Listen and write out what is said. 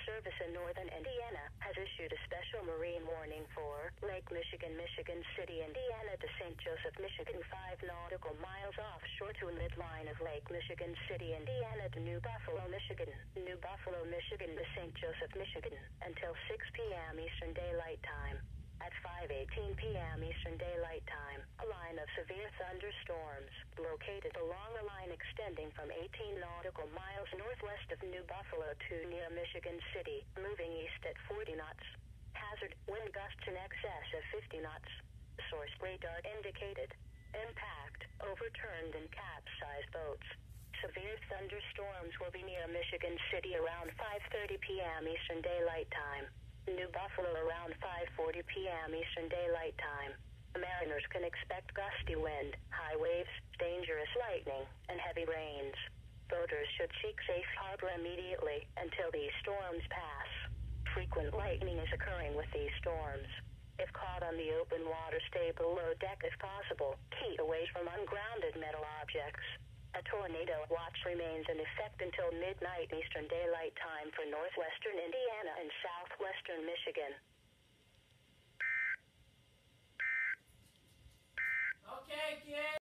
Service in northern Indiana has issued a special marine warning for Lake Michigan, Michigan City, Indiana to St. Joseph, Michigan, 5 nautical miles offshore to midline of Lake Michigan City, Indiana to New Buffalo, Michigan, New Buffalo, Michigan to St. Joseph, Michigan, until 6 p.m. Eastern Daylight Time. At 5:18 p.m. Eastern Daylight Time, a line of severe thunderstorms, located along a line extending from 18 nautical miles northwest of New Buffalo to near Michigan City, moving east at 40 knots. Hazard, wind gusts in excess of 50 knots. Source radar indicated. Impact, overturned and capsized boats. Severe thunderstorms will be near Michigan City around 5:30 p.m. Eastern Daylight Time. New Buffalo around 5:40 p.m. Eastern Daylight Time. Mariners can expect gusty wind, high waves, dangerous lightning, and heavy rains. Boaters should seek safe harbor immediately until these storms pass. Frequent lightning is occurring with these storms. If caught on the open water, stay below deck if possible. Keep away from ungrounded metal objects. A tornado watch remains in effect until midnight Eastern Daylight Time for northwestern Indiana and southwestern Michigan. Okay, kids.